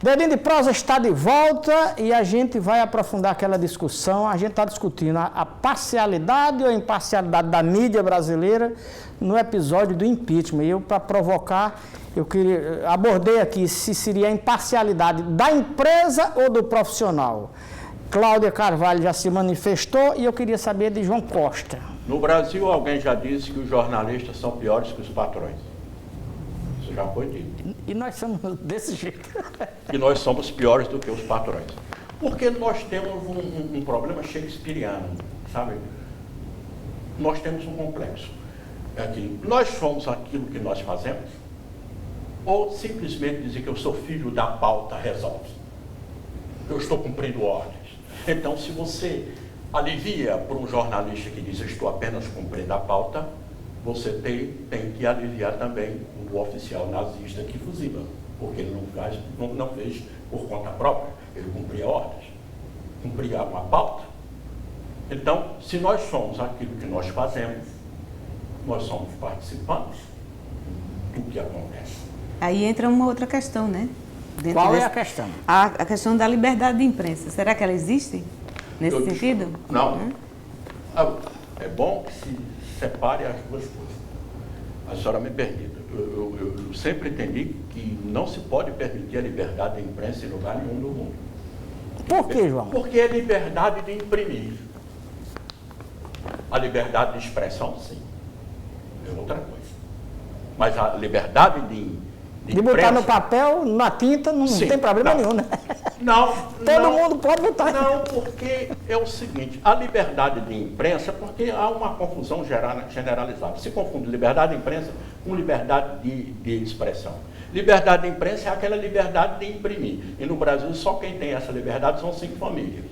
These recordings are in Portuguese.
Dedinho de Prosa está de volta e a gente vai aprofundar aquela discussão. A gente está discutindo a parcialidade ou a imparcialidade da mídia brasileira no episódio do impeachment. E eu, para provocar, abordei aqui se seria a imparcialidade da empresa ou do profissional. Cláudia Carvalho já se manifestou e eu queria saber de João Costa. No Brasil, alguém já disse que os jornalistas são piores que os patrões. Isso já foi dito. E nós somos desse jeito. E nós somos piores do que os patrões. Porque nós temos um problema shakespeariano, sabe? Nós temos um complexo. É que nós somos aquilo que nós fazemos, ou simplesmente dizer que eu sou filho da pauta resolve. Eu estou cumprindo ordens. Então, se você alivia para um jornalista que diz eu estou apenas cumprindo a pauta, você tem que aliviar também o oficial nazista que fuzila, porque ele não fez por conta própria, ele cumpria ordens, cumpria uma pauta. Então, se nós somos aquilo que nós fazemos, nós somos participantes do que acontece. Aí entra uma outra questão, né? Qual é a questão? A questão da liberdade de imprensa. Será que ela existe nesse sentido? Não. É bom que se separe as duas coisas. A senhora me permita. Eu sempre entendi que não se pode permitir a liberdade de imprensa em lugar nenhum do mundo. Por quê, João? Porque é liberdade de imprimir. A liberdade de expressão, sim. É outra coisa. Mas a liberdade de botar no papel, na tinta, não sim, tem problema nenhum, né? Não. Todo mundo pode botar. Não, porque é o seguinte, a liberdade de imprensa, porque há uma confusão generalizada. Se confunde liberdade de imprensa com liberdade de expressão. Liberdade de imprensa é aquela liberdade de imprimir. E no Brasil, só quem tem essa liberdade são 5 famílias.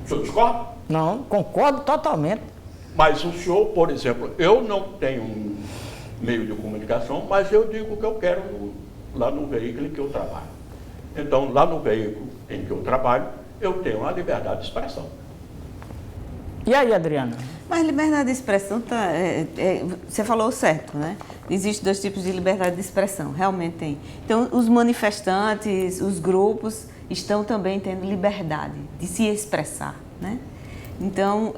O senhor discorda? Não, concordo totalmente. Mas o senhor, por exemplo, eu não tenho um meio de comunicação, mas eu digo o que eu quero lá no veículo em que eu trabalho. Então, lá no veículo em que eu trabalho, eu tenho a liberdade de expressão. E aí, Adriana? Mas liberdade de expressão, você falou certo, né? Existem 2 tipos de liberdade de expressão, realmente tem. Então, os manifestantes, os grupos, estão também tendo liberdade de se expressar, né? Então,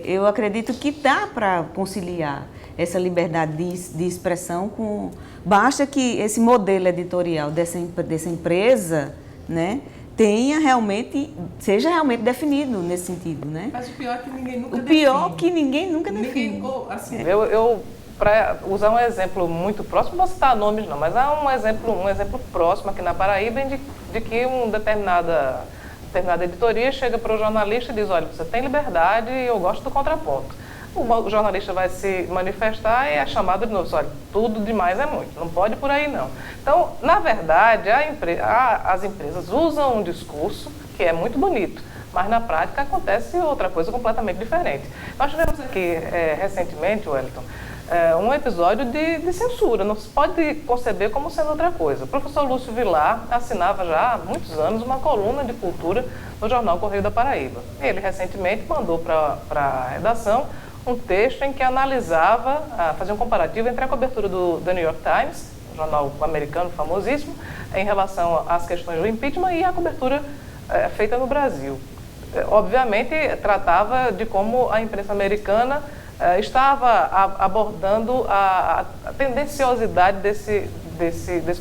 eu acredito que dá para conciliar essa liberdade de expressão com... Basta que esse modelo editorial dessa empresa, né, seja realmente definido nesse sentido, né? Mas o pior é que ninguém nunca define. O pior é que ninguém nunca define. Assim, para usar um exemplo muito próximo, não vou citar nomes não, mas há um exemplo próximo aqui na Paraíba de que uma determinada editoria chega para o jornalista e diz, olha, você tem liberdade e eu gosto do contraponto. O jornalista vai se manifestar e é chamado de novo, olha, tudo demais é muito, não pode ir por aí não. Então, na verdade, as empresas usam um discurso que é muito bonito, mas na prática acontece outra coisa completamente diferente. Nós tivemos aqui recentemente, Wellington, um episódio de censura, não se pode conceber como sendo outra coisa. O professor Lúcio Vilar assinava já há muitos anos uma coluna de cultura no jornal Correio da Paraíba. Ele recentemente mandou para a redação um texto em que analisava, fazia um comparativo entre a cobertura do The New York Times, um jornal americano famosíssimo, em relação às questões do impeachment e a cobertura feita no Brasil. Obviamente, tratava de como a imprensa americana estava abordando a tendenciosidade desse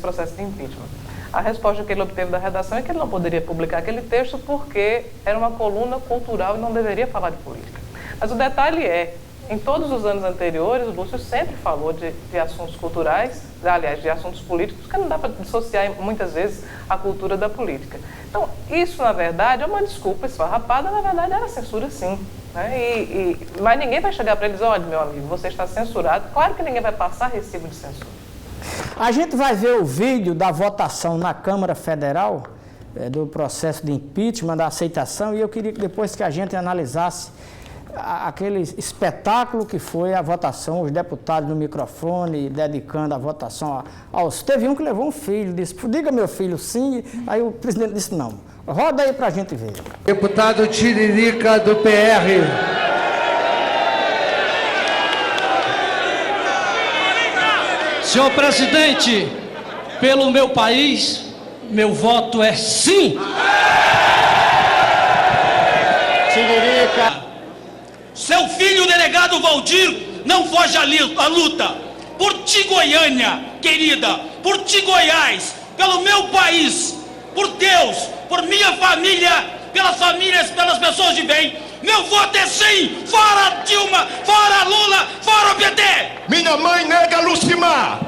processo de impeachment. A resposta que ele obteve da redação é que ele não poderia publicar aquele texto porque era uma coluna cultural e não deveria falar de política. Mas o detalhe é, em todos os anos anteriores, o Lúcio sempre falou de assuntos culturais, aliás, de assuntos políticos, porque não dá para dissociar muitas vezes a cultura da política. Então, isso, na verdade, é uma desculpa esfarrapada, na verdade, era censura, sim. Né? Mas ninguém vai chegar para ele e dizer, olha, meu amigo, você está censurado. Claro que ninguém vai passar recibo de censura. A gente vai ver o vídeo da votação na Câmara Federal, do processo de impeachment, da aceitação, e eu queria que depois que a gente analisasse aquele espetáculo que foi a votação, os deputados no microfone dedicando a votação aos... Teve um que levou um filho, disse, diga meu filho sim, aí o presidente disse não. Roda aí pra gente ver. Deputado Tiririca do PR. Senhor presidente, pelo meu país, meu voto é sim. Tiririca. Seu filho, o delegado Valdir, não foge à luta. Por ti, Goiânia, querida, por ti, Goiás, pelo meu país, por Deus, por minha família, pelas famílias, pelas pessoas de bem. Meu voto é sim! Fora Dilma, fora Lula, fora o PT! Minha mãe nega Lucimar,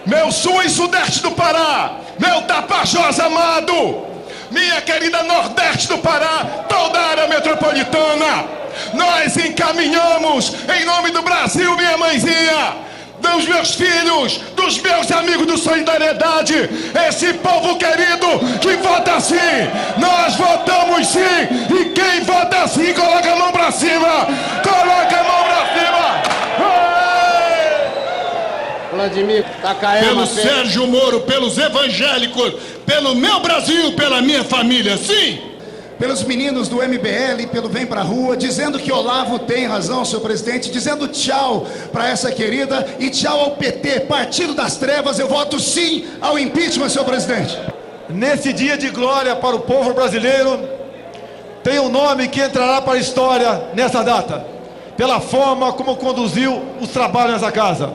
meu sul e sudeste do Pará, meu Tapajós amado, minha querida nordeste do Pará, toda a área metropolitana. Nós encaminhamos, em nome do Brasil, minha mãezinha, dos meus filhos, dos meus amigos do Solidariedade, esse povo querido que vota sim, nós votamos sim, e quem vota sim, coloca a mão pra cima, coloca a mão pra cima. Vladimir Takayama. Pelo Sérgio Moro, pelos evangélicos, pelo meu Brasil, pela minha família, sim. Pelos meninos do MBL, pelo Vem Pra Rua, dizendo que Olavo tem razão, senhor presidente, dizendo tchau para essa querida e tchau ao PT, Partido das Trevas. Eu voto sim ao impeachment, senhor presidente. Nesse dia de glória para o povo brasileiro, tem um nome que entrará para a história nessa data, pela forma como conduziu os trabalhos nessa casa.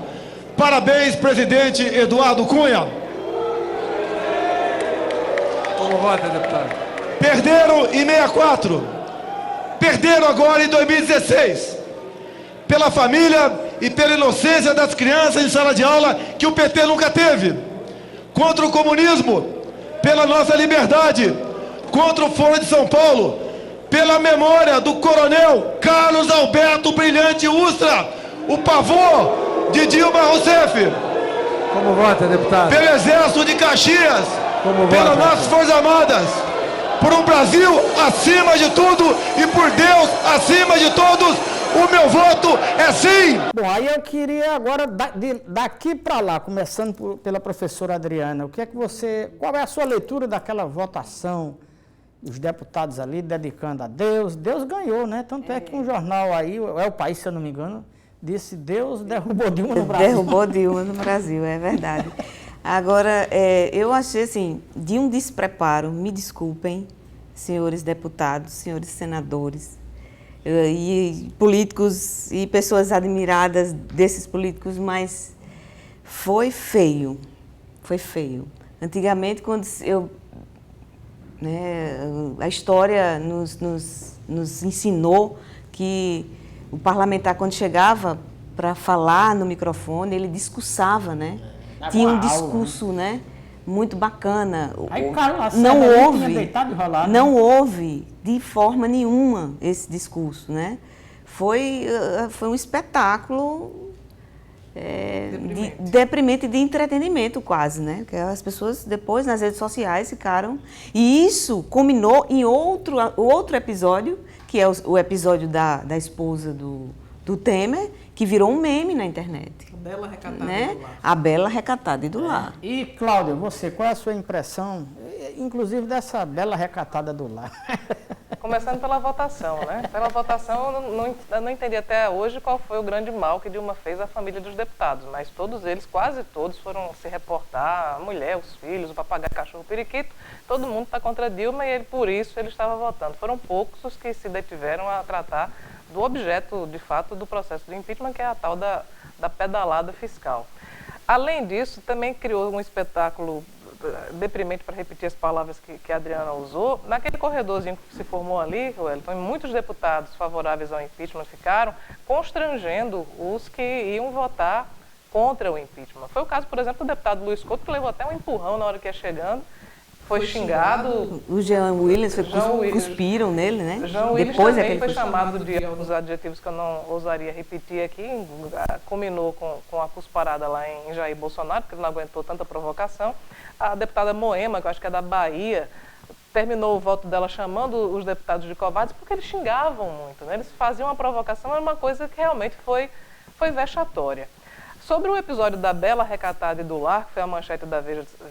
Parabéns, presidente Eduardo Cunha. Como vota, deputado? Perderam em 64, perderam agora em 2016, pela família e pela inocência das crianças em sala de aula que o PT nunca teve, contra o comunismo, pela nossa liberdade, contra o Foro de São Paulo, pela memória do coronel Carlos Alberto Brilhante Ustra, o pavor de Dilma Rousseff. Como vota, deputado? Pelo Exército de Caxias, Como pelas vota, nossas Forças Armadas, por um Brasil acima de tudo e por Deus acima de todos, o meu voto é sim! Bom, aí eu queria agora, daqui para lá, começando pela professora Adriana, qual é a sua leitura daquela votação, os deputados ali dedicando a Deus? Deus ganhou, né? Tanto é que um jornal aí, é o País, se eu não me engano, disse Deus derrubou Dilma no Brasil. Derrubou Dilma no Brasil, é verdade. Agora, eu achei assim, de um despreparo, me desculpem, senhores deputados, senhores senadores, e políticos e pessoas admiradas desses políticos, mas foi feio, foi feio. Antigamente, quando a história nos ensinou que o parlamentar, quando chegava para falar no microfone, ele discursava, né? Tinha um discurso, né, muito bacana. Aí, não houve de forma nenhuma esse discurso, né? Foi um espetáculo deprimente de entretenimento quase, né? Que as pessoas depois nas redes sociais ficaram... E isso culminou em outro episódio, que é o episódio da esposa do Temer, que virou um meme na internet. A bela recatada, né? do lar. A bela recatada do lar. E, Cláudia, qual é a sua impressão, inclusive dessa bela recatada do lar? Começando pela votação, né? Pela votação, eu não entendi até hoje qual foi o grande mal que Dilma fez à família dos deputados, mas todos eles, quase todos, foram se reportar, a mulher, os filhos, o papagaio, cachorro, o periquito, todo mundo está contra Dilma e por isso ele estava votando. Foram poucos os que se detiveram a tratar do objeto, de fato, do processo de impeachment, que é a tal da pedalada fiscal. Além disso, também criou um espetáculo deprimente, para repetir as palavras que a Adriana usou. Naquele corredorzinho que se formou ali, Wellington, muitos deputados favoráveis ao impeachment ficaram constrangendo os que iam votar contra o impeachment. Foi o caso, por exemplo, do deputado Luiz Couto, que levou até um empurrão na hora que ia chegando, foi xingado. O Jean Willis, cuspiram nele, né? Jean Willis Depois também foi chamado de alguns adjetivos que eu não ousaria repetir aqui, culminou com a cusparada lá em Jair Bolsonaro, porque ele não aguentou tanta provocação. A deputada Moema, que eu acho que é da Bahia, terminou o voto dela chamando os deputados de covardes porque eles xingavam muito, né? Eles faziam uma provocação, era uma coisa que realmente foi vexatória. Sobre o episódio da bela recatada e do lar, que foi a manchete da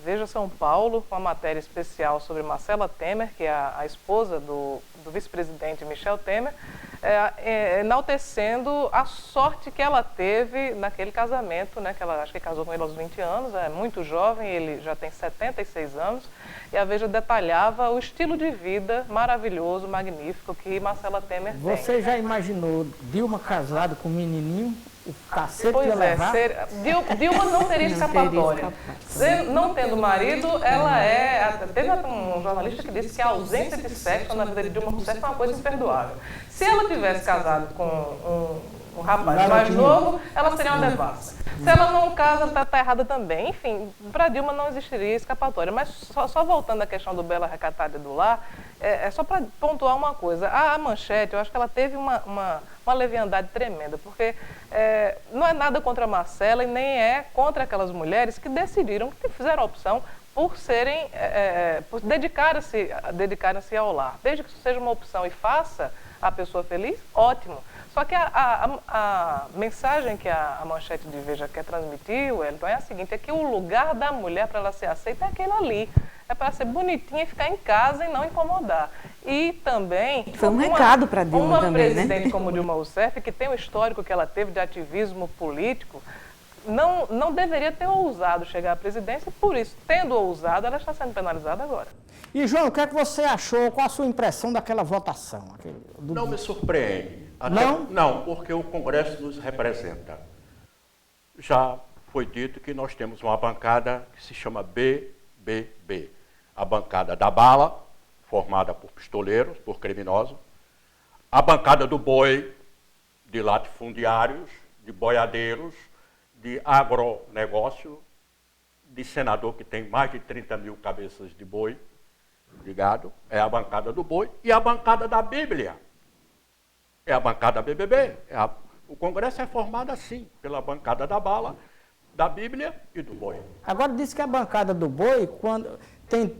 Veja São Paulo, com uma matéria especial sobre Marcela Temer, que é a esposa do vice-presidente Michel Temer, enaltecendo a sorte que ela teve naquele casamento, né, que ela acho que casou com ele aos 20 anos, é muito jovem, ele já tem 76 anos, e a Veja detalhava o estilo de vida maravilhoso, magnífico que Marcela Temer tem. Você já imaginou Dilma casada com um menininho? O cacete Pois ia levar? Dilma não teria escapatória. Não tendo marido, ela teve um jornalista que disse que a ausência de sexo na vida de Dilma Rousseff é uma coisa imperdoável. Se ela tivesse casado com um rapaz mais novo, ela seria uma devassa. Se ela não casa, está errada também. Enfim, para Dilma não existiria escapatória. Mas só voltando à questão do Bela Recatada e do Lar, só para pontuar uma coisa. A Manchete, eu acho que ela teve uma leviandade tremenda, porque não é nada contra a Marcela e nem é contra aquelas mulheres que decidiram, que fizeram a opção por por dedicarem-se ao lar. Desde que isso seja uma opção e faça a pessoa feliz, ótimo. Só que a mensagem que a Manchete de Veja quer transmitir, Wellington, é a seguinte, é que o lugar da mulher para ela ser aceita é aquele ali. É para ser bonitinha e ficar em casa e não incomodar. E também... Foi um recado para Dilma também, né? Uma presidente como Dilma Rousseff, que tem o histórico que ela teve de ativismo político, não deveria ter ousado chegar à presidência, e por isso, tendo ousado, ela está sendo penalizada agora. E, João, o que é que você achou? Qual a sua impressão daquela votação? Não me surpreende. Não? Não, porque o Congresso nos representa. Já foi dito que nós temos uma bancada que se chama BBB. A bancada da bala, formada por pistoleiros, por criminosos. A bancada do boi, de latifundiários, de boiadeiros, de agronegócio, de senador que tem mais de 30 mil cabeças de boi, de gado, é a bancada do boi, e a bancada da Bíblia, é a bancada BBB. O Congresso é formado assim, pela bancada da bala, da Bíblia e do boi. Agora diz que a bancada do boi, quando tem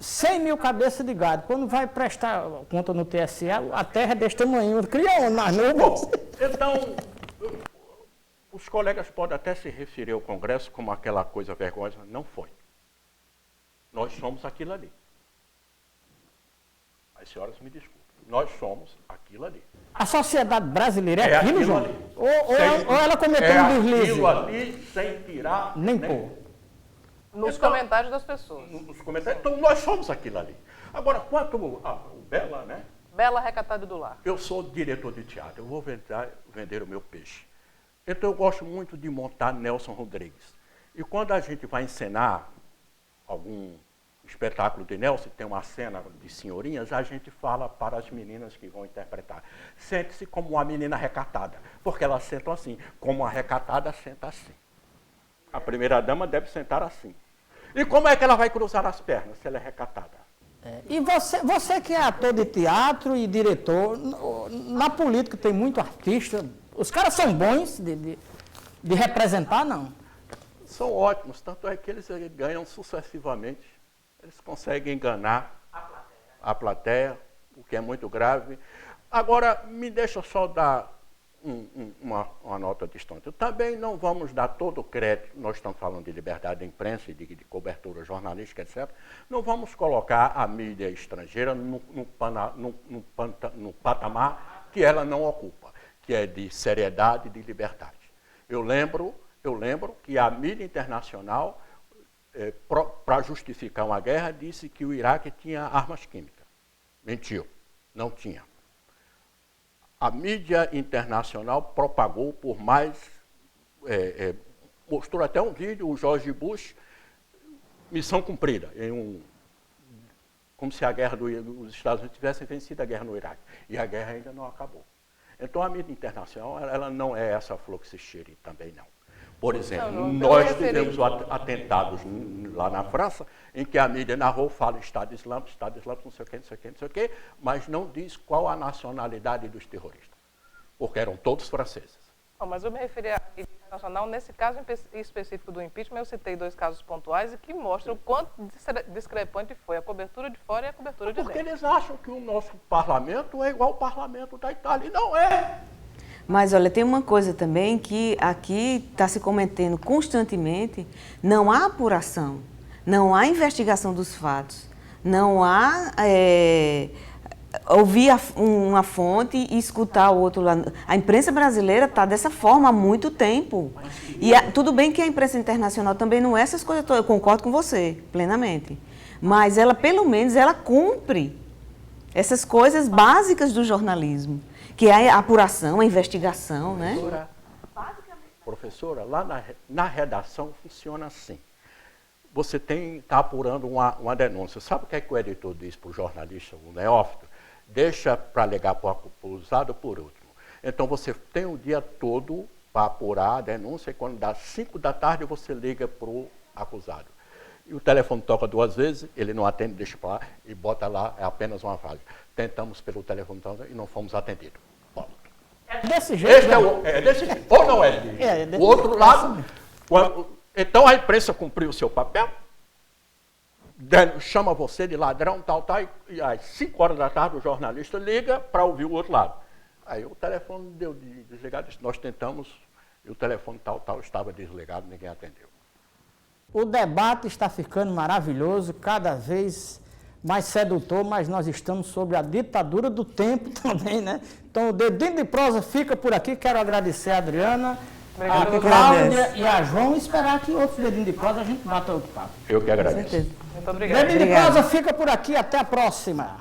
100 mil cabeças de gado, quando vai prestar conta no TSE, a terra é desse tamanho, cria um nas nuvens. Então, os colegas podem até se referir ao Congresso como aquela coisa vergonhosa, não foi. Nós somos aquilo ali. As senhoras me desculpem. Nós somos aquilo ali. A sociedade brasileira é aquilo, João? Ali. Ou ela cometeu um deslize? Aquilo ali, sem tirar nem pôr. Nos comentários das pessoas. Nos comentários. Então, nós somos aquilo ali. Agora, quanto o Bela, né? Bela Recatada do Lar. Eu sou diretor de teatro, eu vou vender o meu peixe. Então, eu gosto muito de montar Nelson Rodrigues. E quando a gente vai encenar algum espetáculo de Nelson, tem uma cena de senhorinhas, a gente fala para as meninas que vão interpretar. Sente-se como uma menina recatada, porque elas sentam assim. Como a recatada senta assim. A primeira-dama deve sentar assim. E como é que ela vai cruzar as pernas, se ela é recatada? E você que é ator de teatro e diretor, na política tem muito artista, os caras são bons de representar, não? São ótimos, tanto é que eles ganham sucessivamente. Eles conseguem enganar a plateia, o que é muito grave. Agora, me deixa só dar uma nota distante. Também não vamos dar todo o crédito, nós estamos falando de liberdade da imprensa e de cobertura jornalística, etc. Não vamos colocar a mídia estrangeira no patamar que ela não ocupa, que é de seriedade e de liberdade. Eu lembro que a mídia internacional, para justificar uma guerra, disse que o Iraque tinha armas químicas. Mentiu, não tinha. A mídia internacional propagou por mais... mostrou até um vídeo, o George Bush, missão cumprida, como se a guerra dos Estados Unidos tivesse vencido a guerra no Iraque. E a guerra ainda não acabou. Então, a mídia internacional, ela não é essa flor que se cheire também, não. Por exemplo, nós tivemos atentados lá na França, em que a mídia narrou, fala Estado Islâmico, não sei o quê, não sei o quê, não sei o quê, mas não diz qual a nacionalidade dos terroristas, porque eram todos franceses. Não, mas eu me referi à mídia internacional, nesse caso específico do impeachment, eu citei 2 casos pontuais e que mostram o quanto discrepante foi a cobertura de fora e a cobertura de dentro. Porque eles acham que o nosso parlamento é igual ao parlamento da Itália, e não é. Mas, olha, tem uma coisa também que aqui está se cometendo constantemente, não há apuração, não há investigação dos fatos, não há ouvir uma fonte e escutar o outro lado. A imprensa brasileira está dessa forma há muito tempo. E tudo bem que a imprensa internacional também não é essas coisas todas, eu concordo com você, plenamente. Mas ela, pelo menos, ela cumpre essas coisas básicas do jornalismo, que é a apuração, a investigação, né? Professora, lá na redação funciona assim. Você está apurando uma denúncia. Sabe o que é que o editor diz para o jornalista, o neófito? Deixa para ligar para o acusado por último. Então você tem o dia todo para apurar a denúncia e quando dá 5 da tarde você liga para o acusado. E o telefone toca 2 vezes, ele não atende, deixa para lá e bota lá, é apenas uma frase. Tentamos pelo telefone e não fomos atendidos. Ponto. Desse jeito. Desse jeito. Ou não é? O outro lado, então a imprensa cumpriu o seu papel, chama você de ladrão, tal, e às 5 horas da tarde o jornalista liga para ouvir o outro lado. Aí o telefone deu de desligado, disse, nós tentamos, e o telefone tal, estava desligado, ninguém atendeu. O debate está ficando maravilhoso, cada vez mais sedutor, mas nós estamos sobre a ditadura do tempo também, né? Então o Dedinho de Prosa fica por aqui, quero agradecer a Adriana, a Cláudia e a João e esperar que outros Dedinho de Prosa a gente bata outro papo. Eu que agradeço. Muito obrigada. Dedinho de Prosa fica por aqui, até a próxima.